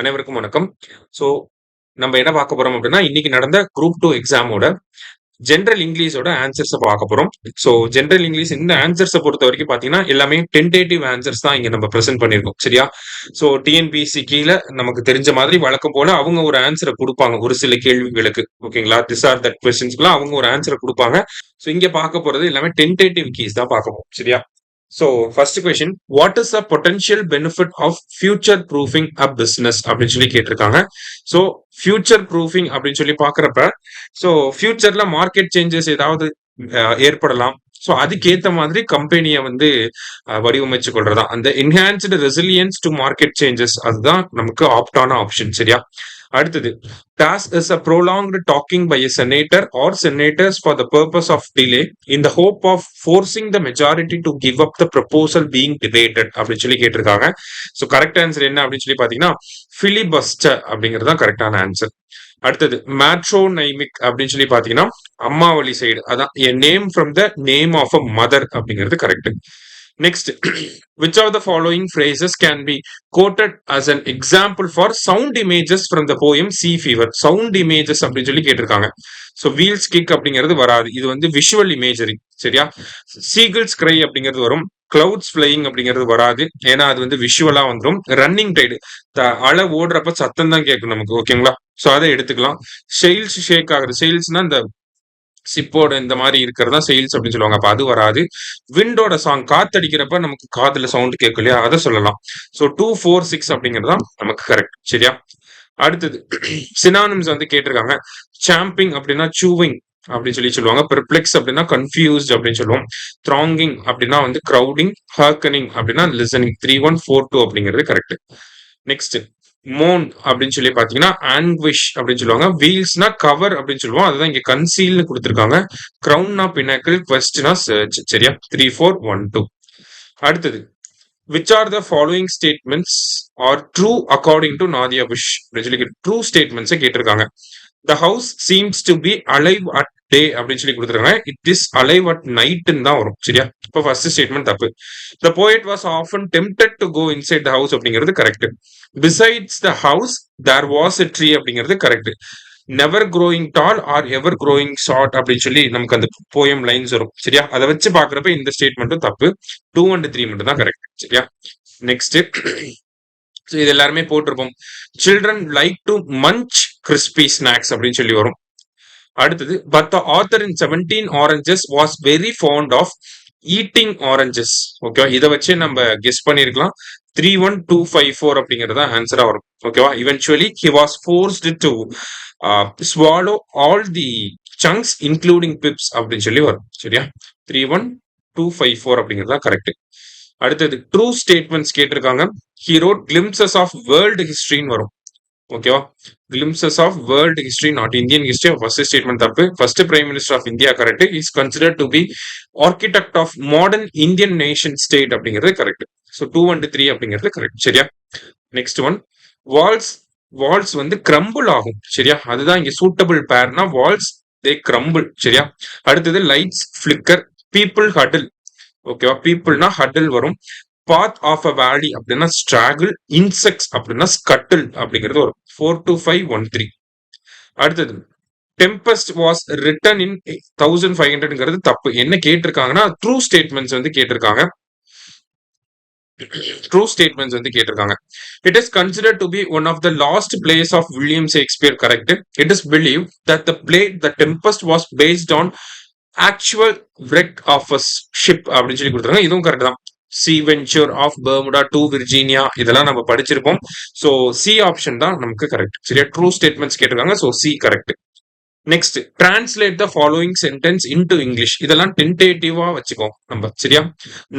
அனைவருக்கும் வணக்கம். ஸோ நம்ம என்ன பார்க்க போறோம் அப்படின்னா, இன்னைக்கு நடந்த குரூப் 2 எக்ஸாமோட ஜெனரல் இங்கிலீஷோட ஆன்சர்ஸ பார்க்க போறோம். ஸோ ஜெனரல் இங்கிலீஷ் இந்த ஆன்சர்ஸ பொறுத்தவரைக்கும் பார்த்தீங்கன்னா, எல்லாமே டென்டேட்டிவ் ஆன்சர்ஸ் தான் இங்க நம்ம பிரசன்ட் பண்ணியிருக்கோம். சரியா? ஸோ டிஎன்பிஎஸ்சி கீழ நமக்கு தெரிஞ்ச மாதிரி வழக்கம் போல அவங்க ஒரு ஆன்சர குடுப்பாங்க. ஒரு சில கேள்விகளுக்கு. ஓகேங்களா? திஸ் ஆர் தட் கொஸ்டின்ஸ்க்குலாம் அவங்க ஒரு ஆன்சர குடுப்பாங்க. ஸோ இங்க பார்க்க போறது எல்லாமே டென்டேட்டிவ் கீஸ் தான் பார்க்க போறோம். சரியா? So, first question, what is the potential benefit of future proofing a business அப்படின்னு சொல்லி கேட்டிருக்காங்க. So, future proofing அப்படின்னு சொல்லி பார்க்கறப்ப, so futureல மார்க்கெட் சேஞ்சஸ் ஏதாவது ஏற்படலாம். ஸோ அதுக்கேத்த மாதிரி கம்பெனியை வந்து வடிவமைச்சு கொள்றதா அந்த enhanced resilience to market changes அதுதான் நமக்கு ஆப்டான ஆப்ஷன். சரியா? அடுத்தது task is a prolonged talking by a senator or senators for the purpose of delay in the hope of forcing the majority to give up the proposal being debated அப்படின்னு சொல்லி கேட்டிருக்காங்க. So correct answer என்ன அப்படின்னு சொல்லி பாத்தீங்கன்னா filibuster அப்படிங்கிறது தான் கரெக்டான ஆன்சர். அடுத்தது மேட்ரோனைமிக் அப்படின்னு சொல்லி பாத்தீங்கன்னா அம்மாவளி சைடு அதான் a name from the name of a mother அப்படிங்கிறது correct. Next, which of the following phrases can be quoted as an example for sound images from the poem Sea Fever? Sound images அப்படின்னு சொல்லி கேட்டிருக்காங்க. So wheels kick அப்படிங்கிறது வராது. இது வந்து visual imagery. சரியா? சீகிள்ஸ் கிரை அப்படிங்கிறது வரும். கிளவுட்ஸ் ஃபிளையிங் அப்படிங்கிறது வராது. ஏன்னா அது வந்து விஷுவலா வந்துடும். ரன்னிங் டைடு அலை ஓடுறப்ப சத்தம் தான் கேட்கும் நமக்கு. ஓகேங்களா? ஸோ அதை எடுத்துக்கலாம். செயில்ஸ் ஷேக் ஆகுது. செயில்ஸ்னா இந்த சிப்போட இந்த மாதிரி இருக்கிறதா செயில்ஸ் அப்படின்னு சொல்லுவாங்க. அப்ப அது வராது. விண்டோட சாங் காத்தடிக்கிறப்ப நமக்கு காதுல சவுண்ட் கேட்கும் இல்லையா? அதை சொல்லலாம். ஸோ 2, 4, 6 அப்படிங்கிறது தான் நமக்கு கரெக்ட். சரியா? அடுத்தது சினானிம்ஸ் வந்து கேட்டிருக்காங்க. சாம்பிங் அப்படின்னா சூவிங் அப்படின்னு சொல்லி சொல்லுவாங்க. பெர்ப்ளெக்ஸ் அப்படின்னா கன்ஃபியூஸ்ட் அப்படின்னு சொல்லுவோம். த்ராங்கிங் அப்படின்னா வந்து கிரௌடிங். ஹர்கனிங் அப்படின்னா லிசனிங். 3, 1, 4, 2 அப்படிங்கிறது கரெக்ட். நெக்ஸ்ட் மோன் அப்படின்னு சொல்லி பாத்தீங்கன்னா ஆங்விஷ் அப்படின்னு சொல்லுவாங்க. வீல்ஸ்னா கவர் அப்படின்னு சொல்லுவோம். அதுதான் இங்க கன்சீல்னு கொடுத்திருக்காங்க. கிரவுன்னா பினாக்கிள், குவெஸ்ட்னா சர்ச். சரியா? 3, 4, 1, 2. அடுத்தது which are the following statements are true according to Nadia Bush அப்படின்னு சொல்லி ட்ரூ ஸ்டேட்மெண்ட்ஸை கேட்டிருக்காங்க. The house seems to be alive at day அப்படின்னு சொல்லி கொடுத்துருக்காங்க. It is alive at nightன்னு தான் வரும். சரியா? இப்போ ஃபர்ஸ்ட் ஸ்டேட்மெண்ட் தப்பு. The poet was often tempted to go inside the house அப்படிங்கிறது correct. Besides the house there was a tree அப்படிங்கிறது கரெக்ட். நெவர் க்ரோயிங் டால் ஆர் எவர் க்ரோயிங் ஷார்ட் அப்படின்னு சொல்லி நமக்கு அந்த போயம் லைன்ஸ் வரும். சரியா? அதை வச்சு பாக்குறப்ப இந்த ஸ்டேட்மெண்ட்டும் தப்பு. 2 and 3 மட்டும் தான் கரெக்ட். சரியா? நெக்ஸ்ட் இது எல்லாருமே போட்டிருப்போம். Children like to munch crispy snacks அப்படின்னு சொல்லி வரும். அடுத்தது but the author in 17 oranges was very fond of eating oranges. ஓகேவா? இதை வச்சு நம்ம கெஸ் பண்ணிருக்கலாம். 3, 1, 2, 5, 4 அப்படிங்கறத ஆன்சரா வரும். ஓகேவா? Eventually he was forced to swallow all the chunks including pips அப்படின்னு சொல்லி வரும். சரியா? 3, 1, 2, 5, 4 அப்படிங்கிறது தான் கரெக்ட். அடுத்தது ட்ரூ ஸ்டேட்மெண்ட்ஸ் கேட்டிருக்காங்க. he wrote glimpses of world historyன்னு வரும். ஓகேவா? glimpses of world history not Indian history. First statement தப்பு. First prime minister of India correct. Is considered to be architect of modern Indian nation state அப்படிங்கிறது correct. So 2 and 3 அப்படிங்கிறது correct. சரியா? Next one walls வந்து crumble ஆகும். சரியா? அதுதான் இங்க suitable பேர்னா வால்ஸ் தே கிரம்பிள். சரியா? அடுத்தது லைட்ஸ் ஃபிளிக்கர். பீப்புள் ஹடில். ஓகேவா? பீப்புள்னா ஹடில் வரும். பாத் ஆஃப் அ வேலி அப்படின்னா ஸ்ட்ராகிள். இன்செக்ட்ஸ் அப்படின்னா ஸ்கட்டில் அப்படிங்கிறது வரும். 4, 2, 5, 1, 3. அடுத்தது டெம்பஸ்ட் வாஸ் ரிட்டன் இன் 1500ங்கிறது தப்பு. என்ன கேட்டிருக்காங்கன்னா ட்ரூ ஸ்டேட்மெண்ட்ஸ் வந்து கேட்டிருக்காங்க. ட்ரூ ஸ்டேட்மெண்ட்ஸ் வந்து கேட்டிருக்காங்க. It is considered to be one of the last plays of William Shakespeare. Correct. It is believe that the play the Tempest was based on actual wreck of a ship அப்படின்னு சொல்லி கொடுத்துருக்காங்க. இதுவும் correct தான். Sea Venture of Bermuda to Virginia இதெல்லாம் நம்ம படிச்சிருப்போம். So C option தான் நமக்கு கரெக்ட். சரியா? ட்ரூ ஸ்டேட்மெண்ட்ஸ் கேட்டிருக்காங்க. So C correct. Next translate the following sentence into English. இதெல்லாம் டென்டேட்டிவா வச்சுக்கோ நம்ம. சரியா?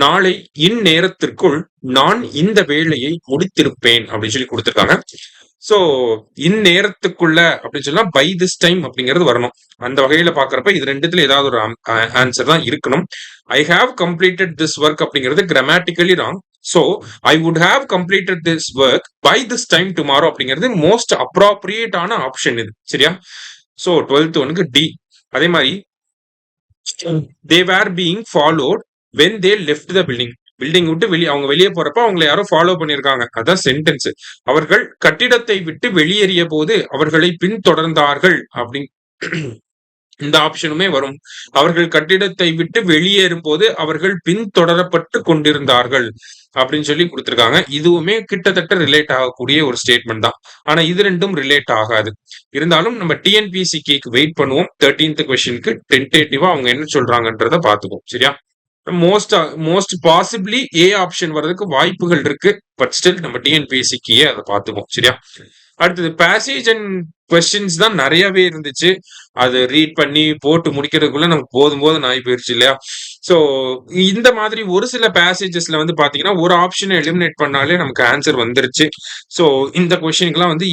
நாளை இந்நேரத்திற்குள் நான் இந்த வேலையை முடித்திருப்பேன் அப்படின்னு சொல்லி கொடுத்துருக்காங்க. சோ இந்நேரத்துக்குள்ள அப்படின்னு சொன்னா பை திஸ் டைம் அப்படிங்கிறது வரணும். அந்த வகையில பாக்குறப்ப இது ரெண்டுத்துல ஏதாவது ஒரு ஆன்சர் தான் இருக்கணும். I have completed this work அப்படிங்கிறது grammatically wrong. So I would have completed this work by this time tomorrow அப்படிங்கிறது மோஸ்ட் அப்ராப்ரியேட்டான ஆப்ஷன் இது. சரியா? சோ 12th ஒனுக்கு டி. அதே மாதிரி தே வேர் being followed when they left the building. Building விட்டு அவங்க வெளியே போறப்ப அவங்களை யாரோ ஃபாலோ பண்ணிருக்காங்க. அதான் சென்டென்ஸ். அவர்கள் கட்டிடத்தை விட்டு வெளியேறிய போது அவர்களை பின்தொடர்ந்தார்கள் அப்படின்னு இந்த ஆப்ஷனுமே வரும். அவர்கள் கட்டிடத்தை விட்டு வெளியேறும் போது அவர்கள் பின்தொடரப்பட்டு கொண்டிருந்தார்கள் அப்படின்னு சொல்லி கொடுத்திருக்காங்க. இதுவுமே கிட்டத்தட்ட ரிலேட் ஆகக்கூடிய ஒரு ஸ்டேட்மெண்ட் தான். ஆனா இது ரெண்டும் ரிலேட் ஆகாது. இருந்தாலும் நம்ம டிஎன்பிஎஸ்சிக்கு வெயிட் பண்ணுவோம். 13th கொஸ்டினுக்கு டென்டேட்டிவா அவங்க என்ன சொல்றாங்கன்றத பாத்துக்குவோம். சரியா? மோஸ்ட் பாசிபிளி ஏ ஆப்ஷன் வர்றதுக்கு வாய்ப்புகள் இருக்கு. பட் ஸ்டில் நம்ம டிஎன்பிஎஸ்சிக்கு அதை பாத்துக்குவோம். சரியா? அடுத்தது பேசேஜ் அண்ட் கொஸ்டின்ஸ் தான் நிறையவே இருந்துச்சு. அது ரீட் பண்ணி போட்டு முடிக்கிறதுக்குள்ள நமக்கு போதும் ஆகி போயிருச்சு இல்லையா? சோ இந்த மாதிரி ஒரு சில பேசேஜஸ்ல வந்து பாத்தீங்கன்னா ஒரு ஆப்ஷனை எலிமினேட் பண்ணாலே நமக்கு ஆன்சர் வந்துருச்சு. சோ இந்த கொஸ்டினுக்குலாம் வந்து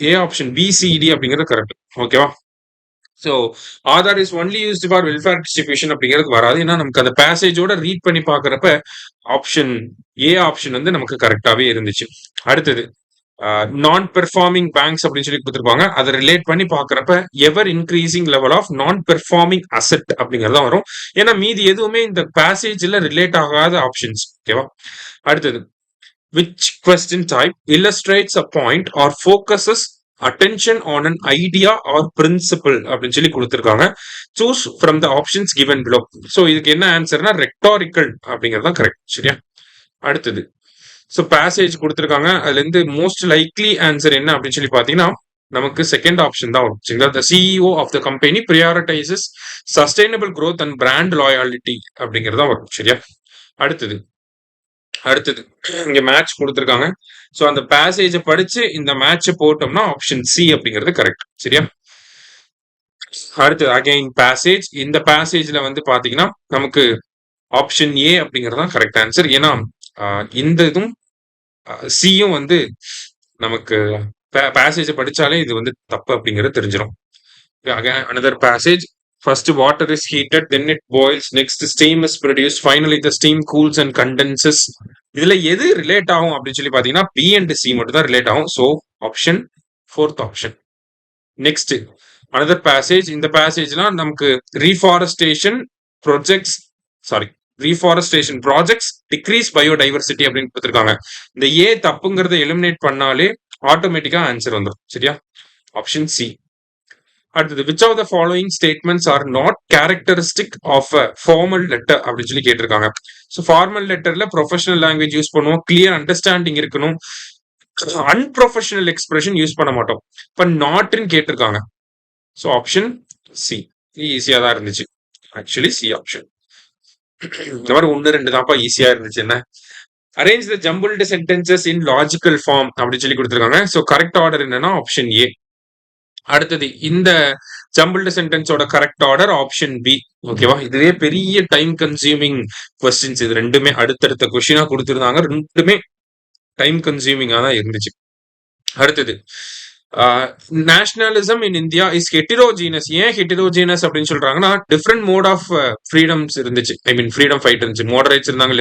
ஏ ஆப்ஷன் பிசிடி அப்படிங்கிறது கரெக்ட். ஓகேவா? So Aadhaar is only used for welfare distribution அப்படிங்கிறது வராது. ஏன்னா நமக்கு அந்த பேசேஜோட ரீட் பண்ணி பாக்குறப்ப ஆப்ஷன் ஏ ஆப்ஷன் வந்து நமக்கு கரெக்டாவே இருந்துச்சு. அடுத்தது நான் பெர்ஃபார்மிங் பேங்க்ஸ் அப்படின்னு சொல்லி கொடுத்துருப்பாங்க. அதை ரிலேட் பண்ணி பாக்குறப்ப ever increasing level of non performing asset அப்படிங்கறத வரும். ஏன்னா மீதி எதுவுமே இந்த பேசேஜ்ல ரிலேட் ஆகாத ஆப்ஷன்ஸ். ஓகேவா? அடுத்தது which question type illustrates a point or focuses attention on an idea or principle அப்படின்னு சொல்லி கொடுத்திருக்காங்க. Choose from the options given below. சோ இதுக்கு என்ன ஆன்சர்னா ரெக்டாரிக்கல் அப்படிங்கிறது தான் கரெக்ட். சரியா? அடுத்தது சோ பேசேஜ் கொடுத்திருக்காங்க. அதுல இருந்து மோஸ்ட் லைக்லி ஆன்சர் என்ன அப்படின்னு சொல்லி பாத்தீங்கன்னா நமக்கு செகண்ட் ஆப்ஷன் தான் வரும். சரிங்களா? the CEO of the company prioritizes sustainable growth and brand loyalty அப்படிங்கிறது தான் வரும். சரியா? அடுத்தது இங்க மேட்ச் கொடுத்திருக்காங்க. சோ அந்த பேசேஜ படிச்சு இந்த மேட்ச் போட்டோம்னா ஆப்ஷன் சி அப்படிங்கிறது கரெக்ட். சரியா? அடுத்தது அகைன் பேசேஜ். இந்த பேசேஜ்ல வந்து பாத்தீங்கன்னா நமக்கு ஆப்ஷன் ஏ அப்படிங்கிறது தான் கரெக்ட் ஆன்சர். ஏன்னா இந்த இதுவும் சியும் வந்து நமக்கு பேசேஜ படிச்சாலே இது வந்து தப்பு அப்படிங்கிறது தெரிஞ்சிடும். Another passage. First water is heated, then it boils, next steam is produced, finally the steam cools and condenses. இதுல எது ரிலேட் ஆகும் அப்படின்னு சொல்லி பாத்தீங்கன்னா பி அண்ட் சி மட்டும் தான் ரிலேட் ஆகும். So option fourth option. Next another passage. இந்த பேசேஜ்லாம் நமக்கு ரீஃபாரஸ்டேஷன் ப்ராஜெக்ட்ஸ் டிக்ரீஸ் பயோடைவர்சிட்டி அப்படின்னு கொடுத்துருக்காங்க. இந்த ஏ தப்புங்கிறத எலிமினேட் பண்ணாலே ஆட்டோமேட்டிக்கா ஆன்சர் வந்துடும். சரியா? Option C. அடுத்தது which of the following statements are not characteristic of a formal letter அப்படின்னு சொல்லி கேட்டிருக்காங்க. ஸோ ஃபார்மல் லெட்டர்ல ப்ரொஃபஷனல் லாங்குவேஜ் யூஸ் பண்ணுவோம், கிளியர் அண்டர்ஸ்டாண்டிங் இருக்கணும், அன்ப்ரொஃபஷனல் எக்ஸ்பிரஷன் யூஸ் பண்ண மாட்டோம். இப்ப நாட்னு கேட்டிருக்காங்க. ஸோ ஆப்ஷன் சி ஈஸியா தான் இருந்துச்சு. Actually C option. இந்த மாதிரி 1-2 தான்ப்பா ஈஸியா இருந்துச்சு. என்ன arrange the jumbled sentences in logical form அப்படின்னு சொல்லி கொடுத்துருக்காங்க. ஸோ கரெக்ட் ஆர்டர் என்னன்னா ஆப்ஷன் ஏ. அடுத்தது இந்த ஜம்பிள்டு சென்டென்ஸோட கரெக்ட் ஆர்டர் ஆப்ஷன் பி. ஓகேவா? இதுவே பெரிய டைம் கன்சியூமிங் கொஸ்டின்ஸ். இது ரெண்டுமே அடுத்தடுத்த கொஸ்டினா கொடுத்திருந்தாங்க. ரெண்டுமே டைம் கன்சியூமிங்கா தான் இருந்துச்சு. அடுத்தது நேஷனலிசம் இன் இந்தியா இஸ் ஹெட்டிரோஜீனஸ். ஏன் ஹெட்டிரோஜீனஸ் அப்படின்னு சொல்றாங்கன்னா டிஃப்ரெண்ட் மோட் ஆஃப் ஃப்ரீடம்ஸ் இருந்துச்சு. ஐ மீன் ஃப்ரீடம் ஃபைட் இருந்துச்சு. மாடரேட்ஸ் இருந்தாங்க,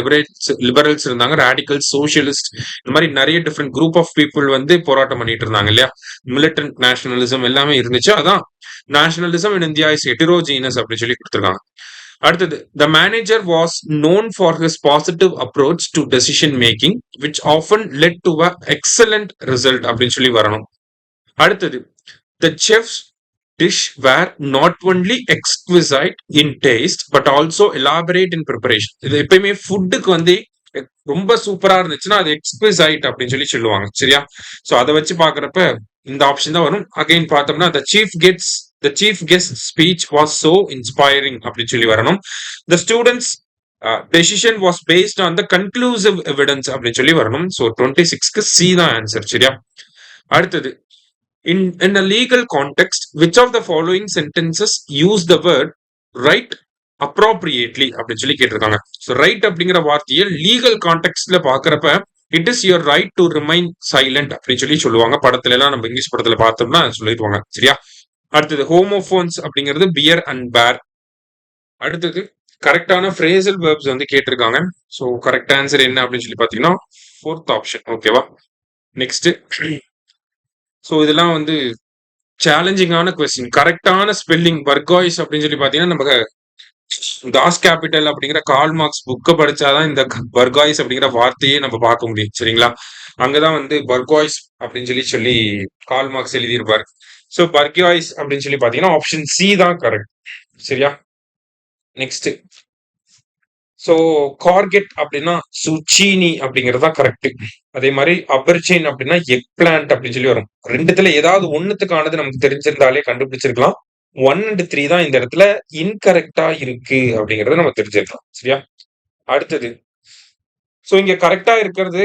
லிபரல்ஸ் இருந்தாங்க, ரேடிக்கல்ஸ், சோசியலிஸ்ட், இந்த மாதிரி நிறைய டிஃப்ரெண்ட் குரூப் ஆஃப் பீப்புள் வந்து போராட்டம் பண்ணிட்டு இருந்தாங்க இல்லையா? மிலிட்டன்ட் நேஷனலிசம் எல்லாமே இருந்துச்சு. அதான் நேஷனலிசம் இன் இந்தியா இஸ் ஹெட்டிரோஜீனஸ் அப்படின்னு சொல்லி கொடுத்துருக்காங்க. அடுத்தது the manager was known for his positive approach to decision making which often led to a excellent result அப்படின்னு சொல்லி வரணும். அடுத்தது the chef's dish were not only exquisite in taste but also elaborate in preparation. இது எப்பயுமே ஃபுட்டுக்கு வந்து ரொம்ப சூப்பரா இருந்துச்சுன்னா அது எக்ஸ்குவைசைட் அப்படின்னு சொல்லி சொல்லுவாங்க. சரியா? சோ அதை வச்சு பாக்குறப்ப இந்த ஆப்ஷன் தான் வரும். அகைன் பார்த்தோம்னா the chief guest speech was so inspiring அப்படின்னு சொல்லி வரணும். The students decision was based on the conclusive evidence அப்படின்னு சொல்லி வரணும். சோ 26க்கு சி தான் ஆன்சர். சரியா? அடுத்தது in a legal context which of the following sentences use the word right appropriately அப்படின்னு சொல்லி கேட்டிருக்காங்க. ஸோ ரைட் அப்படிங்கிற வார்த்தையை லீகல் கான்டெக்ட்ல பாக்குறப்ப it is your right to remain silent அப்படின்னு சொல்லி சொல்லுவாங்க. படத்துல எல்லாம் நம்ம இங்கிலீஷ் படத்துல பார்த்தோம்னா சொல்லிடுவாங்க. சரியா? அடுத்தது ஹோமோபோன்ஸ் அப்படிங்கிறது பியர் அண்ட் பேர். அடுத்தது கரெக்டான ஃப்ரேசல் வெர்ப்ஸ் வந்து கேட்டிருக்காங்க. ஸோ கரெக்ட் ஆன்சர் என்ன அப்படின்னு சொல்லி பாத்தீங்கன்னா ஃபோர்த் ஆப்ஷன். ஓகேவா? நெக்ஸ்ட் ஸோ இதெல்லாம் வந்து சேலஞ்சிங்கான கொஸ்டின். கரெக்டான ஸ்பெல்லிங் வர்காய்ஸ் அப்படின்னு சொல்லி பாத்தீங்கன்னா நம்ம தாஸ் கேபிட்டல் அப்படிங்கிற கால் மார்க்ஸ் புக்கை படிச்சாதான் இந்த பர்காய்ஸ் அப்படிங்கிற வார்த்தையே நம்ம பார்க்க முடியும். சரிங்களா? அங்கதான் வந்து பர்காய்ஸ் அப்படின்னு சொல்லி கால் மார்க்ஸ் எழுதியிருப்பாரு. சோ பர்காய்ஸ் அப்படின்னு சொல்லி பாத்தீங்கன்னா ஆப்ஷன் சி தான் கரெக்ட். சரியா? நெக்ஸ்ட். சோ கார்கெட் அப்படின்னா சுச்சீனி அப்படிங்கறதா கரெக்ட். அதே மாதிரி அபர்ச்சைன் அப்படின்னா எக் பிளான்ட் அப்படின்னு சொல்லி வரும். ரெண்டுத்துல ஏதாவது ஒண்ணுத்துக்கானது நமக்கு தெரிஞ்சிருந்தாலே கண்டுபிடிச்சிருக்கலாம். 1 and 3 தான் இந்த இடத்துல இன்கரெக்டா இருக்கு அப்படிங்கறத நம்ம தெரிஞ்சிருக்கலாம். சரியா? அடுத்தது. சோ இங்க கரெக்டா இருக்கிறது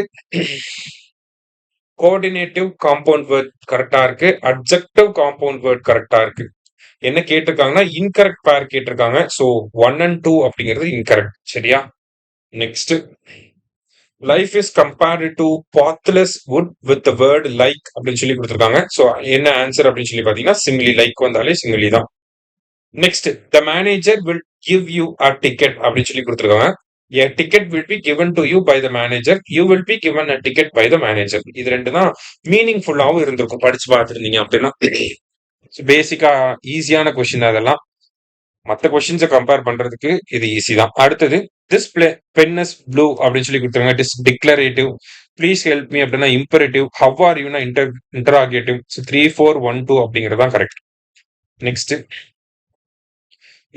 கோஆர்டினேட்டிவ் காம்பவுண்ட் வேர்ட் கரெக்டா இருக்கு. அட்ஜெக்டிவ் காம்பவுண்ட் வேர்ட் கரெக்டா இருக்கு. என்ன கேட்டிருக்காங்கன்னா இன்கரெக்ட் பேர் கேட்டிருக்காங்க. சோ 1 and 2 அப்படிங்கிறது இன்கரெக்ட். சரியா? Next. Life is compared to pathless would with the word like அப்படின்னு சொல்லி கொடுத்துருக்காங்க. சோ என்ன ஆன்சர் அப்படின்னு சொல்லி பாத்தீங்கன்னா சிமிலி. லைக் வந்தாலே சிமிலி தான். Next. The manager will give you a ticket அப்படின்னு சொல்லி கொடுத்துருக்காங்க. A ticket will be given to you by the manager. You will be given a ticket by the manager. இது ரெண்டு தான் மீனிங்ஃபுல்லாவும் இருந்திருக்கும் படிச்சு பார்த்துருந்தீங்க அப்படின்னா. பேசிக்கா ஈஸியான கொஸ்டின் அதெல்லாம். மற்ற கொஸ்டின்ஸை கம்பேர் பண்றதுக்கு இது ஈஸி தான். அடுத்தது திஸ் பென் இஸ் ப்ளூ அப்படின்னு சொல்லி கொடுத்துருங்க. It is declarative. Please help me அப்படின்னா இம்பரேட்டிவ். ஹவ் ஆர் யூனா இன்டராகேட்டிவ். 3, 4, 1, 2 அப்படிங்கிறது தான் correct. Next.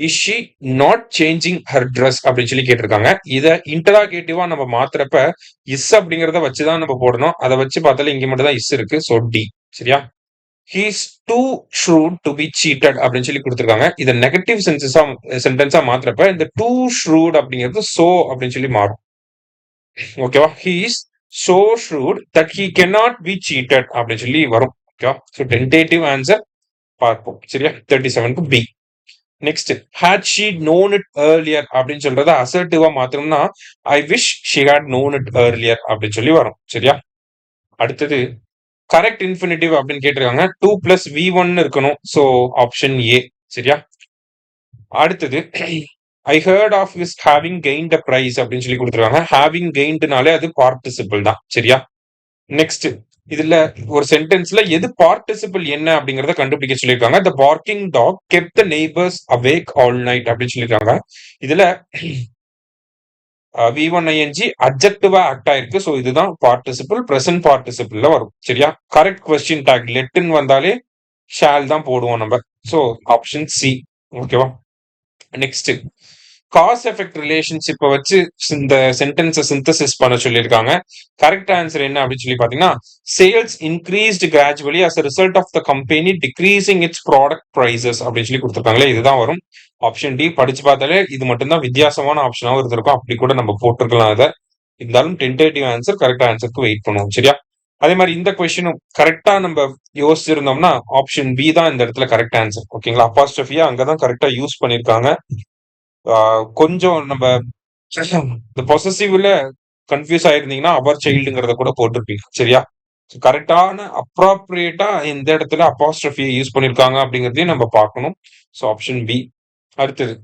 Is she not changing her dress அப்படின்னு சொல்லி கேட்டிருக்காங்க. இதை இன்டராகேட்டிவா நம்ம மாத்துறப்ப இஸ் அப்படிங்கறத வச்சுதான் நம்ம போடணும். அதை வச்சு பார்த்தாலும் இங்க மட்டும் தான் இஸ் இருக்கு. So D. சரியா? He's too shrewd to be cheated அப்படின்னு சொல்லி கொடுத்துருக்காங்க. இதை நெகட்டிவ் சென்டென்ஸா மாத்துறப்ப இந்த டூ ஷ்ரூட் அப்படிங்கிறது சோ அப்படின்னு சொல்லி மாறும். ஓகேவா? He's so shrewd that he cannot be cheated அப்படின்னு சொல்லி வரும். ஓகேவா? ஸோ டென்டேட்டிவ் ஆன்சர் பார்ப்போம். சரியா? 37க்கு B. Next. Had she known it earlier அப்படின்னு சொல்றத அசர்ட்டிவா மாத்தணும்னா I wish she had known it earlier அப்படின்னு சொல்லி வரும். சரியா? அடுத்தது கரெக்ட் இன்ஃபினிட்டிவ் அப்படின்னு கேட்டிருக்காங்க. 2 plus V1 இருக்கணும். So option A. சரியா? அடுத்தது I heard of is having gained a prize அப்படின்னு சொல்லி கொடுத்துருக்காங்க. ஹேவிங் கெயின்ட்னாலே அது பார்ட்டிசிபிள் தான். சரியா? நெக்ஸ்ட். இதுல ஒரு சென்டென்ஸ்ல எது பார்ட்டிசிபிள் என்ன அப்படிங்கறத கண்டுபிடிக்க சொல்லியிருக்காங்க. The barking dog kept the neighbours awake all night அப்படின்னு சொல்லியிருக்காங்க. இதுல V1 ing அட்ஜெக்டிவா ஆக்ட் ஆயிருக்கு. சோ இதுதான் பார்ட்டிசிபிள். பிரசன்ட் பார்ட்டிசிபிள்ல வரும். சரியா? கரெக்ட் கொஸ்டின் டாக் லெட்னு வந்தாலே ஷால் தான் போடுவோம் நம்ம. So option C. ஓகேவா? நெக்ஸ்ட். காஸ் எஃபெக்ட் ரிலேஷன்ஷிப்பை வச்சு இந்த சென்டென்ஸை சிந்தசிஸ் பண்ண சொல்லியிருக்காங்க. கரெக்ட் ஆன்சர் என்ன அப்படின்னு சொல்லி பாத்தீங்கன்னா sales increased gradually as a result of the company decreasing its product prices அப்படின்னு சொல்லி கொடுத்துருக்காங்களே இதுதான் வரும். Option D. படிச்சு பார்த்தாலே இது மட்டும்தான் வித்தியாசமான ஆப்ஷனாகவும் இருந்திருக்கும். அப்படி கூட நம்ம போட்டிருக்கலாம். அதை இருந்தாலும் டென்டேட்டிவ் ஆன்சர் கரெக்ட் ஆன்சருக்கு வெயிட் பண்ணுவோம். சரியா? அதே மாதிரி இந்த கொஸ்டினும் கரெக்டா நம்ம யோசிச்சிருந்தோம்னா ஆப்ஷன் பி தான் இந்த இடத்துல கரெக்ட் ஆன்சர். ஓகேங்களா? அப்பாஸ்ட்ரஃபியா அங்கதான் கரெக்டா யூஸ் பண்ணிருக்காங்க. கொஞ்சம் நம்ம இந்த பொசசிவ்ல கன்ஃபியூஸ் ஆயிருந்தீங்கன்னா அவர் சைல்டுங்கிறத கூட போட்டிருப்பீங்க. சரியா? கரெக்டான அப்ராப்ரியேட்டா இந்த இடத்துல அப்பாஸ்ட்ரஃபியை யூஸ் பண்ணிருக்காங்க அப்படிங்கறதையும் நம்ம பார்க்கணும். So option B. அடுத்தது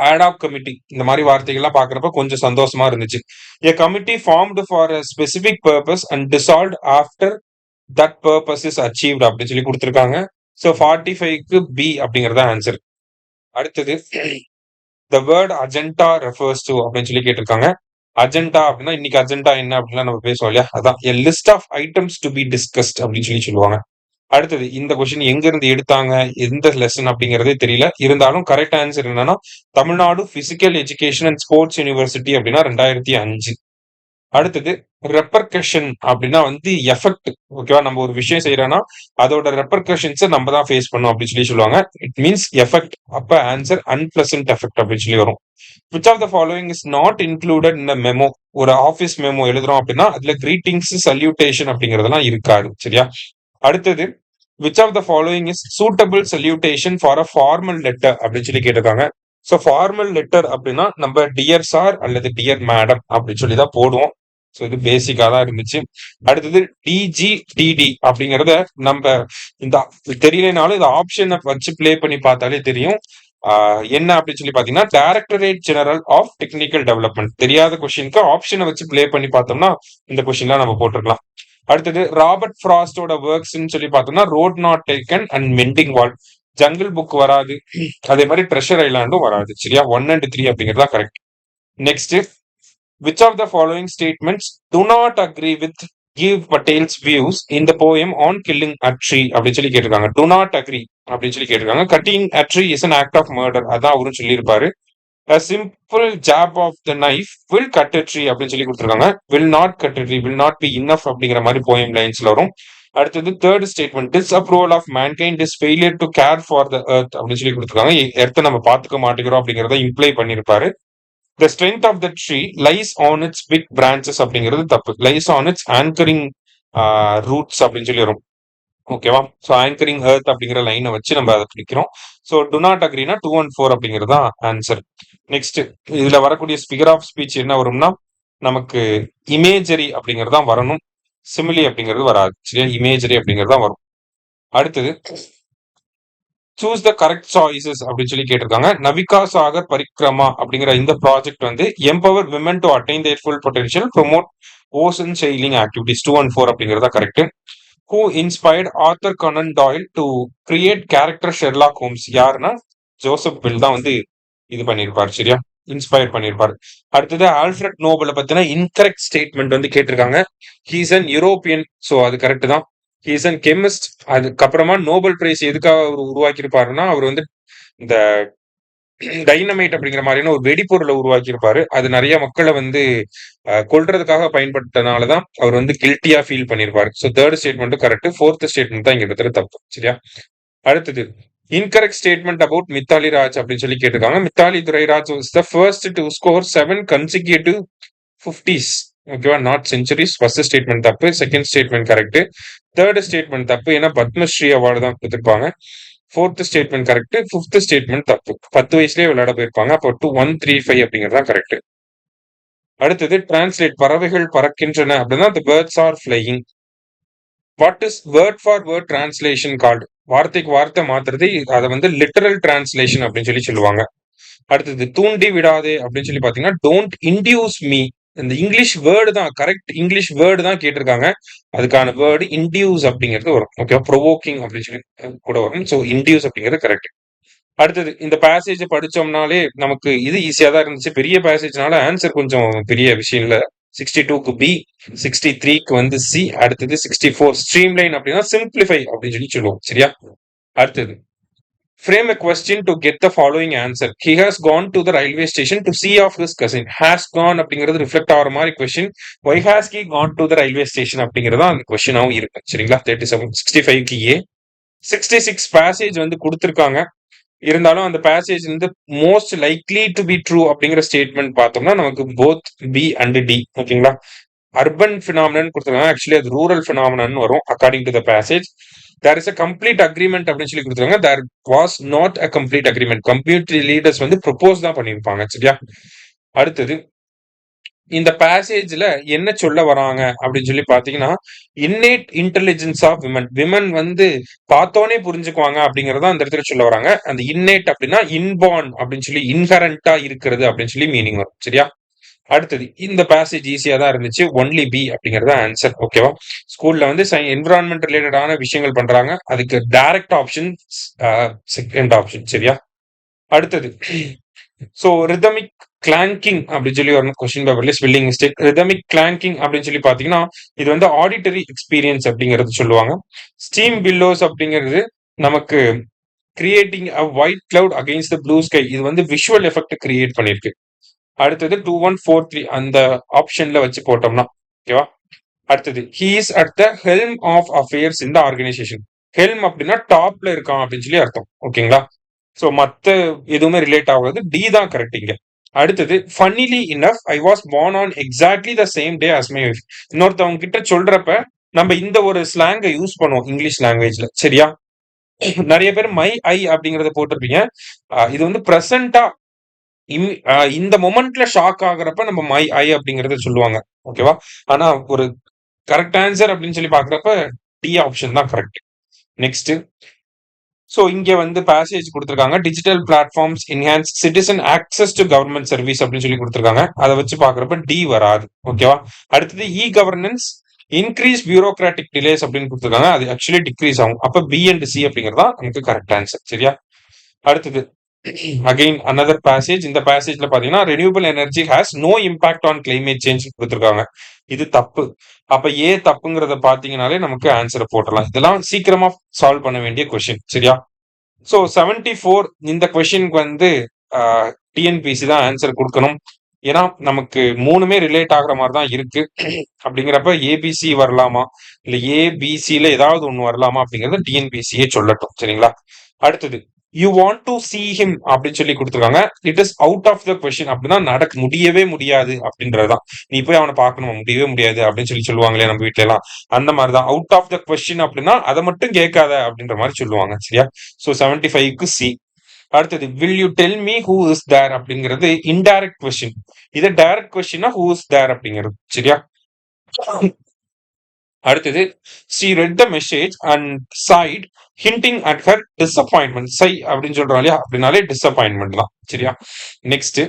ஆடாக் கமிட்டி. இந்த மாதிரி வார்த்தைகள்லாம் பாக்குறப்ப கொஞ்சம் சந்தோஷமா இருந்துச்சு. A committee formed for a specific purpose and dissolved after that purpose is achieved அப்படின்னு சொல்லி கொடுத்துருக்காங்க. ஸோ 45க்கு பி அப்படிங்கறத ஆன்சர். அடுத்தது the word agenda refers to அப்படின்னு சொல்லி கேட்டிருக்காங்க. அஜெண்டா அப்படின்னா இன்னைக்கு அஜெண்டா என்ன அப்படின்னா நம்ம பேசுவோம் இல்லையா? அதான் a list of items to be discussed அப்படின்னு சொல்லி சொல்லுவாங்க. அடுத்தது இந்த கொஸ்டின் எங்க இருந்து எடுத்தாங்க எந்த லெசன் அப்படிங்கறதே தெரியல. இருந்தாலும் கரெக்ட் ஆன்சர் என்னன்னா Tamil Nadu physical education and sports university அப்படின்னா 2005. அடுத்தது ரெப்பர்கஷன் அப்படின்னா வந்து எஃபெக்ட். ஓகேவா? நம்ம ஒரு விஷயம் செய்யறோம்னா அதோட ரெப்பர்கஷன்ஸை நம்ம தான் ஃபேஸ் பண்ணோம் அப்படின்னு சொல்லி சொல்லுவாங்க. It means effect. அப்ப ஆன்சர் அன்பிளசன்ட் எஃபெக்ட் அப்படின்னு சொல்லி வரும். Which of the following is not included in memo. ஒரு ஆஃபீஸ் மெமோ எழுதுறோம் அப்படின்னா அதுல கிரீட்டிங்ஸ் சல்யூட்டேஷன் அப்படிங்கறதெல்லாம் இருக்காது. சரியா? அடுத்தது which of the following is suitable salutation for a formal letter அப்படின்னு சொல்லி கேட்டிருக்காங்க. ஸோ ஃபார்மல் லெட்டர் அப்படின்னா நம்ம டியர் சார் அல்லது டியர் மேடம் அப்படின்னு சொல்லி தான் போடுவோம். ஸோ இது பேசிக்கா தான் இருந்துச்சு. அடுத்தது டிஜி டிடி அப்படிங்கறத நம்ம இந்த தெரியலனாலும் இந்த ஆப்ஷனை வச்சு பிளே பண்ணி பார்த்தாலே தெரியும். என்ன அப்படின்னு சொல்லி பாத்தீங்கன்னா directorate general of technical development. தெரியாத கொஸ்டினுக்கு ஆப்ஷனை வச்சு பிளே பண்ணி பார்த்தோம்னா இந்த கொஸ்டின்லாம் நம்ம போட்டிருக்கலாம். அடுத்தது ராபர்ட் ஃப்ராஸ்டோட ஒர்க்ஸ் சொல்லி பார்த்தோம்னா road not taken and mending wall. Jungle book வராது. அதே மாதிரி ட்ரெஷர் ஐலாண்டும் வராது. சரியா? 1 and 3 அப்படிங்கிறது தான் correct. Next, which of the following statements do not agree with Give Patel's views in the poem on killing a tree அப்படின்னு சொல்லி கேட்டிருக்காங்க. do not agree அப்படின்னு சொல்லி கேட்டிருக்காங்க. cutting a tree is an act of murder, அதான் அவரும் சொல்லியிருப்பாரு. a simple jab of the knife will cut a tree அப்படின்னு சொல்லி கொடுத்திருக்காங்க. will not cut a tree, will not be enough அப்படிங்கிற மாதிரி poem linesல வரும். அடுத்தது third statement, disapproval of mankind is failure to care for the earth அப்படின்னு சொல்லி கொடுத்திருக்காங்க. எர்த்தை நம்ம பார்த்துக்க மாட்டேங்கிறோம் அப்படிங்கிறத இம்ப்ளை பண்ணியிருப்பாரு. the strength of the tree lies on its big branches அப்படிங்கிறது தப்பு. lies on its anchoring roots அப்படின்னு சொல்லி வரும். ஓகேவா? ஸோ ஆங்கரிங் எர்த் அப்படிங்கிற லைனை வச்சு நம்ம அதை பிடிக்கிறோம். ஸோ டு நாட் அக்ரினா 2 and 4 அப்படிங்கிறது தான் ஆன்சர். நெக்ஸ்ட், இதுல வரக்கூடிய ஸ்பிகர் ஆஃப் ஸ்பீச் என்ன வரும்னா நமக்கு இமேஜரி அப்படிங்கிறது தான் வரணும். சிமிலி அப்படிங்கிறது வராது. சரியா? இமேஜரி அப்படிங்கிறது தான் வரும். அடுத்தது, சூஸ் த கரெக்ட் சாய்ஸஸ் அப்படின்னு சொல்லி கேட்டிருக்காங்க. நவிகா சாகர் பரிக்ரமா அப்படிங்கிற இந்த ப்ராஜெக்ட் வந்து empower women to attain their full potential, promote ocean sailing activities. 2 and 4 அப்படிங்கிறதா correct. Who inspired Arthur Conan Doyle to create character Sherlock Holmes? யாருன்னா ஜோசப் பெல் தான் வந்து இது பண்ணியிருப்பாரு. சரியா? இன்ஸ்பயர் பண்ணியிருப்பாரு. அடுத்தது, ஆல்ஃபிரட் நோபலை பத்தின இன்கரெக்ட் ஸ்டேட்மெண்ட் வந்து கேட்டிருக்காங்க. ஹீஸ் அன் யூரோப்பியன், ஸோ அது கரெக்ட் தான். He's an chemist. அதுக்கப்புறமா நோபல் பிரைஸ் எதுக்காக அவர் உருவாக்கியிருப்பாருன்னா அவர் வந்து இந்த டைனமைட் அப்படிங்கிற மாதிரியான ஒரு வெடிப்பொருளை உருவாக்கி இருப்பாரு. அது நிறைய மக்களை வந்து கொல்றதுக்காக பயன்பட்டனாலதான் அவர் வந்து கில்ட்டியா ஃபீல் பண்ணிருப்பாரு. ஸோ தேர்ட் ஸ்டேட்மெண்ட்டும் கரெக்ட். ஃபோர்த் ஸ்டேட்மெண்ட் தான் இங்க இருக்கிற தப்பு. சரியா? அடுத்தது, incorrect statement about Mithali Raj அப்படின்னு சொல்லி கேட்டிருக்காங்க. Mithali Dorairaj was the first to score 7 consecutive 50s. ஓகேவா? Not centuries. ஃபர்ஸ்ட் ஸ்டேட்மெண்ட் தப்பு. Second statement correct. Third statement தப்பு, ஏன்னா பத்மஸ்ரீ அவார்டு தான் கொடுத்துருப்பாங்க. Fourth statement correct. Fifth statement தப்பு. 10 வயசுலயே விளையாட போயிருப்பாங்க. அப்போ 2135 அப்படிங்கிறது தான் கரெக்ட். அடுத்தது, டிரான்ஸ்லேட். பறவைகள் பறக்கின்றன அப்படின்னா the birds are flying. What is word for word translation called? வார்த்தைக்கு வார்த்தை மாத்துறது, அதை வந்து லிட்டரல் டிரான்ஸ்லேஷன் அப்படின்னு சொல்லி சொல்லுவாங்க. அடுத்தது, தூண்டி விடாதே அப்படின்னு சொல்லி பாத்தீங்கன்னா டோன்ட் இன்டியூஸ் மீ. இந்த இங்கிலீஷ் வேர்டு தான் கரெக்ட். இங்கிலீஷ் வேர்டு தான் கேட்டிருக்காங்க. அதுக்கான வேர்டு இன்டியூஸ் அப்படிங்கிறது வரும். ஓகே, ப்ரொவோக்கிங் அப்படின்னு சொல்லி கூட வரும். ஸோ இன்டியூஸ் அப்படிங்கிறது கரெக்ட். அடுத்தது, இந்த பேசேஜ் படிச்சோம்னாலே நமக்கு இது ஈஸியா தான் இருந்துச்சு. பெரிய பேசேஜ்னால ஆன்சர் கொஞ்சம் பெரிய விஷயம் இல்ல. 62க்கு பி, 63க்கு வந்து சி, அடுத்தது 64 ஸ்ட்ரீம்லைன் அப்படின்னா சிம்பிளிஃபை அப்படின்னு சொல்லி சொல்லுவோம். சரியா? அடுத்தது, frame a question to get the following answer. He has gone to the railway station to see off his cousin. Has gone அப்படிங்கிறது ரிஃப்ளெக்ட் ஆகிற மாதிரி question. Why has he gone to the railway station அப்படிங்கிறது அந்த கொஸ்டினாவும் இருக்கு. சரிங்களா? 37 65க்கு ஏ. 66 passage வந்து கொடுத்துருக்காங்க. இருந்தாலும் அந்த பேசேஜ் வந்து most likely to be true அப்படிங்கிற ஸ்டேட்மெண்ட் பார்த்தோம்னா நமக்கு போத் பி அண்ட் டி. ஓகேங்களா? அர்பன் பினாமினன் கொடுத்துருக்காங்க. ஆக்சுவலி அது ரூரல் பினாமினன் வரும் according to the passage. There is a complete agreement அப்படின்னு சொல்லி கொடுத்துருக்காங்க. There was not a complete agreement. Computer leaders வந்து ப்ரொபோஸ் தான் பண்ணியிருப்பாங்க. சரியா? அடுத்தது, இந்த பேசேஜ்ல என்ன சொல்ல வராங்க அப்படின்னு சொல்லி பாத்தீங்கன்னா இன்னேட் இன்டெலிஜென்ஸ் ஆஃப் விமன் வந்து பார்த்தோன்னே புரிஞ்சுக்குவாங்க அப்படிங்கறத அந்த இடத்துல சொல்ல வராங்க. அந்த இன்னேட் அப்படின்னா இன்பார்ன் அப்படின்னு சொல்லி இன்ஹரண்டா இருக்கிறது அப்படின்னு சொல்லி மீனிங் வரும். சரியா? அடுத்தது, இந்த பேசேஜ் ஈஸியா தான் இருந்துச்சு. ஒன்லி பி அப்படிங்கறது ஆன்சர். ஓகேவா? ஸ்கூல்ல வந்து என்விரான்மெண்ட் ரிலேட்டடான விஷயங்கள் பண்றாங்க. அதுக்கு டைரக்ட் ஆப்ஷன் செகண்ட் ஆப்ஷன். சரியா? அடுத்தது, சோ ரிதமிக் கிளாங்கிங் அப்படின்னு சொல்லி ஒரு கொஸ்டின் பேப்பர்ல ஸ்பெல்லிங் மிஸ்டேக். ரிதமிக் கிளாங்கிங் அப்படின்னு சொல்லி பாத்தீங்கன்னா இது வந்து ஆடிட்டரி எக்ஸ்பீரியன்ஸ் அப்படிங்கறது சொல்லுவாங்க. ஸ்டீம் பில்லோஸ் அப்படிங்கிறது நமக்கு creating a white cloud against the blue sky, இது வந்து விஷுவல் எஃபெக்ட் கிரியேட் பண்ணிருக்கு. அடுத்தது 2143 அந்த ஆப்ஷன்ல வச்சு போட்டோம்னா ஓகேவா? அடுத்தது, he is at the helm of affairs in the organisation. Helm அப்படின்னா டாப்ல இருக்கான் அப்படின்னு சொல்லி அர்த்தம். ஓகேங்களா? சோ மத்த எதுவுமே ரிலேட் ஆகாது. டி தான் கரெக்ட் இங்க. அடுத்தது, funnily enough I was born on exactly the same day as my wife. இன்னொருத்தவங்க கிட்ட சொல்றப்ப நம்ம இந்த ஒரு ஸ்லாங்கை யூஸ் பண்ணுவோம் இங்கிலீஷ் லாங்குவேஜ்ல. சரியா? நிறைய பேர் மை ஐ அப்படிங்கறத போட்டிருப்பீங்க. இது வந்து பிரசன்டா இந்த மொமெண்ட்ல ஷாக் ஆகுறப்ப நம்ம மை ஐ அப்படிங்கறத சொல்லுவாங்க. ஓகேவா? ஆனா ஒரு கரெக்ட் ஆன்சர் அப்படின்னு சொல்லி பாக்குறப்ப டி ஆப்ஷன் தான் கரெக்ட். நெக்ஸ்ட், சோ இங்க வந்து பேசேஜ் கொடுத்திருக்காங்க. Digital platforms enhance citizen access to government service அப்படின்னு சொல்லி கொடுத்திருக்காங்க. அதை வச்சு பாக்குறப்ப டி வராது. ஓகேவா? அடுத்தது, e governance increase bureaucratic delays அப்படின்னு கொடுத்துருக்காங்க, அது ஆக்சுவலி டிக்ரீஸ் ஆகும். அப்ப பி அண்ட் சி அப்படிங்கிறது தான் நமக்கு கரெக்ட் ஆன்சர். சரியா? அடுத்தது அகைன் அனதர் பேசேஜ். இந்த பேசேஜ்ல பாத்தீங்கன்னா renewable energy has no impact on climate change கொடுத்துருக்காங்க. இது தப்பு. அப்ப ஏ தப்புங்கிறத பாத்தீங்கன்னாலே நமக்கு ஆன்சரை போட்டலாம். இதெல்லாம் சீக்கிரமா சால்வ் பண்ண வேண்டிய கொஸ்டின். சரியா? ஸோ 74 இந்த கொஸ்டினுக்கு வந்து டிஎன்பிசி தான் ஆன்சர் கொடுக்கணும். ஏன்னா நமக்கு மூணுமே ரிலேட் ஆகுற மாதிரி தான் இருக்கு. அப்படிங்கிறப்ப ஏபிசி வரலாமா இல்ல ஏபிசில ஏதாவது ஒண்ணு வரலாமா அப்படிங்கறத டிஎன்பிசியே சொல்லட்டும். சரிங்களா? அடுத்தது you want to see him அப்படின்னு சொல்லி கொடுத்துருக்காங்க. It is out of the question அப்படின்னா முடியவே முடியாது அப்படின்றதுதான். நீ போய் அவனை பார்க்கணும், முடியவே முடியாது அப்படின்னு சொல்லி சொல்லுவாங்களே நம்ம வீட்ல எல்லாம். அந்த மாதிரிதான் அவுட் ஆஃப் த கொஸ்டின் அப்படின்னா அதை மட்டும் கேட்காத அப்படின்ற மாதிரி சொல்லுவாங்க. சரியா? ஸோ 75க்கு சி. அடுத்தது will you tell me who is there அப்படிங்கிறது இன்டைரக்ட் கொஸ்டின். இது டைரக்ட் கொஸ்டின்னா ஹூ இஸ் தேர் அப்படிங்கிறது. சரியா? அடுத்தது she read the message and sighed hinting at her disappointment. சை அப்படின்னு சொல்றோம் இல்லையா, அப்படின்னாலே டிசப்பாயின்மெண்ட் தான். சரியா? Next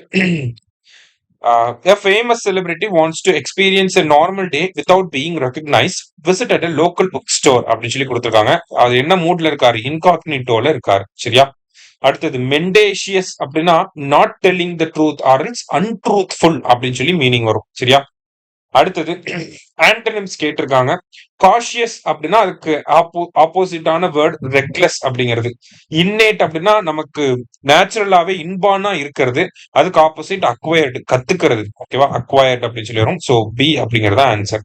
a famous celebrity wants to experience a normal day without being recognized, visited a local bookstore அப்படின்னு சொல்லி கொடுத்துருக்காங்க. அது என்ன மூட்ல இருக்காரு? இன்காக்னிட்டோல இருக்காரு. சரியா? அடுத்தது மெண்டேஷியஸ் அப்படின்னா not telling the truth or it's untruthful அப்படின்னு சொல்லி மீனிங் வரும். சரியா? அடுத்தது ஆண்டனிம்ஸ் கேட்டிருக்காங்க. காஷியஸ் அப்படின்னா அதுக்கு ஆப்போசிட்டான வேர்ட் ரெக்லெஸ் அப்படிங்கிறது. இன்னேட் அப்படின்னா நமக்கு நேச்சுரலாவே இன்பானா இருக்கிறது, அதுக்கு ஆப்போசிட் அக்வயர்டு கத்துக்கிறது. ஓகேவா? அக்வயர்டு அப்படின்னு சொல்லி வரும். ஸோ பி அப்படிங்கிறதா answer.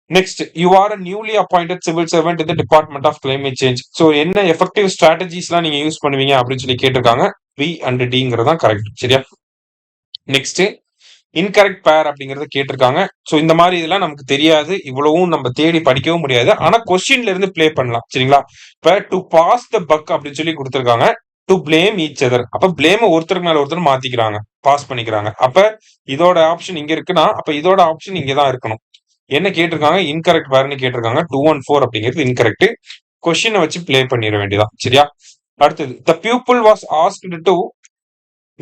Next you are a newly appointed civil servant இந்த department of climate change. So என்ன எஃபெக்டிவ் ஸ்ட்ராட்டஜிஸ்லாம் நீங்க யூஸ் பண்ணுவீங்க அப்படின்னு சொல்லி கேட்டிருக்காங்க. பி அண்ட் டிங்கிறதா கரெக்ட். சரியா? நெக்ஸ்ட் இன்கரெக்ட் பேர் அப்படிங்கறத கேட்டிருக்காங்க. சோ இந்த மாதிரி இதெல்லாம் நமக்கு தெரியாது, இவ்வளவும் நம்ம தேடி படிக்கவும் முடியாது. ஆனா கொஸ்டின்ல இருந்து பிளே பண்ணலாம். சரிங்களா? இப்ப டு பாஸ் த பக் அப்படின்னு சொல்லி கொடுத்திருக்காங்க. To blame each other. அப்ப பிளேம் ஒருத்தருக்கு மேல ஒருத்தர் மாத்திக்கிறாங்க, பாஸ் பண்ணிக்கிறாங்க. அப்ப இதோட ஆப்ஷன் இங்க இருக்குன்னா அப்ப இதோட ஆப்ஷன் இங்கதான் இருக்கணும். என்ன கேட்டிருக்காங்க? இன்கரெக்ட் பேர்னு கேட்டிருக்காங்க. 214 அப்படிங்கிறது இன்கரெக்ட். கொஸ்டினை வச்சு பிளே பண்ணிட வேண்டியதான். சரியா? அடுத்தது the pupil was asked to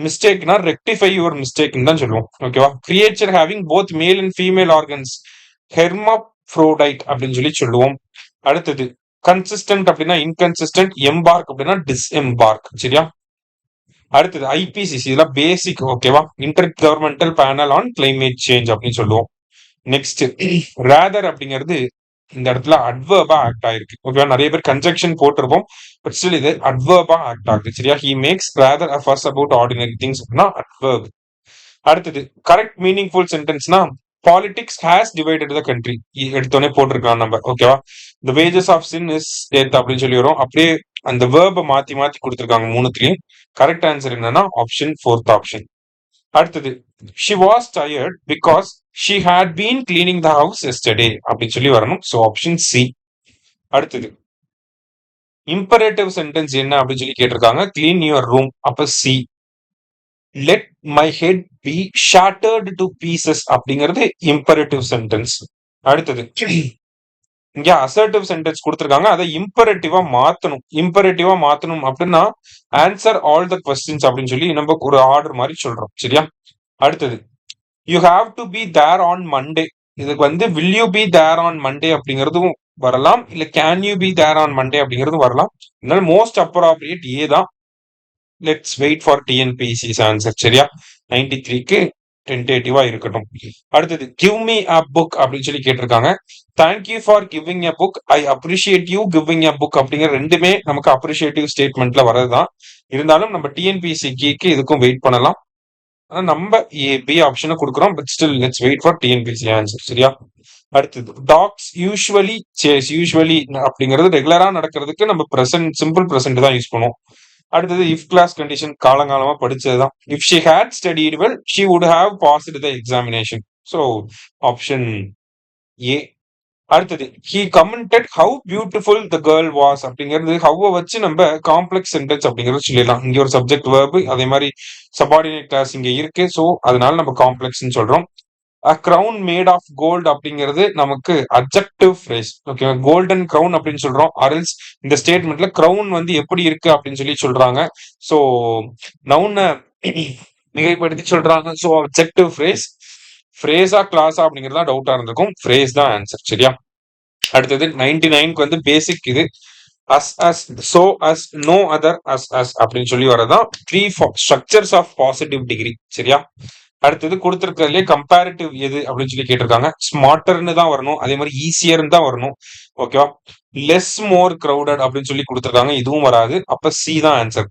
மிஸ்டேக்னா ரெக்டிஃபை யுவர் மிஸ்டேக்னு தான் சொல்லுவோம். ஓகேவா? Creature having both male and female organs hermaphrodite அப்படின்னு சொல்லி சொல்லுவோம். அடுத்தது கன்சிஸ்டன்ட் அப்படின்னா இன்கன்சிஸ்டன்ட், எம்பார்க் அப்படின்னா டிஸ்எம்பார்க். சரியா? அடுத்தது ஐபிசிசி இதெல்லாம் பேசிக். ஓகேவா? Inter governmental panel on climate change அப்படின்னு சொல்லுவோம். நெக்ஸ்ட் ரேதர் அப்படிங்கிறது இந்த இடத்துல அட்வர்பா ஆக்ட் ஆயிருக்கு. ஓகேவா? நிறைய பேர் கன்ஜெக்ஷன் போட்டிருப்போம், பட் ஸ்டில் இது அட்வர்பா ஆக்ட் ஆகுது. சரியா? He makes rather a fuss about ordinary things அப்படின்னா அட்வர்ப். அடுத்தது கரெக்ட் மீனிங்ஃபுல் சென்டென்ஸ்னா politics has divided the country. எடுத்தோடனே போட்டிருக்கலாம் நம்ம. ஓகேவா? The wages of sin is death அப்படின்னு சொல்லி வரும். அப்படியே அந்த வேர்பை மாத்தி மாத்தி கொடுத்திருக்காங்க மூணுத்துலயும். கரெக்ட் ஆன்சர் என்னன்னா ஆப்ஷன் 4th ஆப்ஷன். அடுத்தது she was tired because she had been cleaning the house yesterday அப்படின்னு சொல்லி வரணும். So option C. அடுத்தது இம்பரேட்டிவ் சென்டென்ஸ் என்ன அப்படின்னு சொல்லி கேட்டிருக்காங்க. Clean your room. அப்ப C. Let my head be shattered to pieces அப்படிங்கிறது இம்பரேட்டிவ் சென்டென்ஸ். அடுத்தது இங்க அசர்டிவ் சென்டென்ஸ் கொடுத்திருக்காங்க, அதை இம்பரேட்டிவா மாத்தணும். இம்பரேட்டிவா மாத்தணும் அப்படின்னா ஆன்சர் ஆல் த கொஸ்டின்ஸ் அப்படின்னு சொல்லி நம்ம ஒரு ஆர்டர் மாதிரி சொல்றோம். சரியா? அடுத்தது you have to be there on Monday. இதுக்கு வந்து will you be there on Monday அப்படிங்கிறதும் வரலாம், இல்ல can you be there on Monday அப்படிங்கிறதும் வரலாம். அதனால மோஸ்ட் அப்ராப்ரியேட் ஏ தான். Let's wait for TNPSC's answer. சரியா? 93க்கு டென்டேட்டிவா இருக்கட்டும். அடுத்தது கிவ் மீ அ புக் அப்படின்னு சொல்லி கேட்டிருக்காங்க. Thank you for giving a book, I appreciate you giving a book அப்படிங்கிற ரெண்டுமே நமக்கு அப்ரிஷியேட்டிவ் ஸ்டேட்மெண்ட்ல வரதுதான். இருந்தாலும் நம்ம டிஎன்பிசிக்கு இதுக்கும் வெயிட் பண்ணலாம். ஆனா நம்ம பி ஆப்ஷனை கொடுக்குறோம், but still let's wait for TNPSC answer. சரியா? அடுத்தது டாக்ஸ் யூஸ்வலி சேஸ். யூஸ்வலி அப்படிங்கிறது ரெகுலரா நடக்கிறதுக்கு நம்ம பிரசன்ட், சிம்பிள் பிரசன்ட் தான் யூஸ் பண்ணுவோம். அடுத்தது இஃப் கிளாஸ் கண்டிஷன் காலங்காலமா படிச்சதுதான். If she had studied well she would have passed the examination. So option A. அடுத்தது he commented how beautiful the girl was அப்படிங்கிறது ஹவ்வ வச்சு நம்ம காம்ப்ளெக்ஸ் சென்டென்ஸ் அப்படிங்கறது சொல்லிடலாம். இங்க ஒரு சப்ஜெக்ட் வேர்பு, அதே மாதிரி சபார்டினேட் கிளாஸ் இங்க இருக்கு. ஸோ அதனால நம்ம காம்ப்ளெக்ஸ் சொல்றோம். A crown made of gold அப்படிங்கிறது நமக்கு adjective phrase. Okay, golden crown அப்படின்னு சொல்றோம். அரல்ஸ் இந்த ஸ்டேட்மெண்ட்ல கிரவுன் வந்து எப்படி இருக்கு அப்படின்னு சொல்லி சொல்றாங்க. ஸோ நவுனை மிகைப்படுத்தி சொல்றாங்க. So objective phrase. ஃப்ரேஸா கிளாஸா அப்படிங்கிறது தான் டவுட்டா இருந்திருக்கும். ஃப்ரேஸ் தான் ஆன்சர். சரியா? அடுத்தது 99க்கு வந்து பேசிக் இது. As as so as no other as அப்படின்னு சொல்லி வரதான் three structures of positive degree. சரியா? அடுத்தது கொடுத்திருக்கிறதுலே கம்பேரிட்டிவ் எது அப்படின்னு சொல்லி கேட்டிருக்காங்க. ஸ்மார்ட்டர்னு தான் வரணும். அதே மாதிரி ஈஸியர்னு தான் வரணும். ஓகேவா? லெஸ் மோர் கிரௌடட் அப்படின்னு சொல்லி கொடுத்திருக்காங்க. இதுவும் வராது. அப்ப சி தான் answer.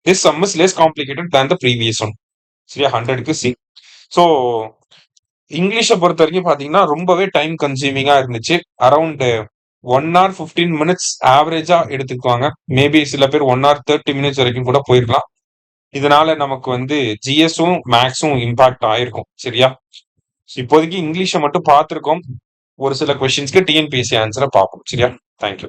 This some is less complicated than the previous one. சரியா? 100க்கு சி. ஸோ இங்கிலீஷை பொறுத்த வரைக்கும் பாத்தீங்கன்னா ரொம்பவே டைம் கன்சியூமிங்கா இருந்துச்சு. அரௌண்ட் 1 hour 15 minutes ஆவரேஜா எடுத்துக்குவாங்க. மேபி சில பேர் 1 hour 30 minutes வரைக்கும் கூட போயிருக்கலாம். இதனால நமக்கு வந்து ஜிஎஸும் மேக்ஸும் இம்பாக்ட் ஆயிருக்கும். சரியா? இப்போதைக்கு இங்கிலீஷை மட்டும் பார்த்திருக்கோம். ஒரு சில கொஸ்டின்ஸ்க்கு டிஎன்பிஎஸ்சி ஆன்சரை பார்ப்போம். சரியா? தேங்க்யூ.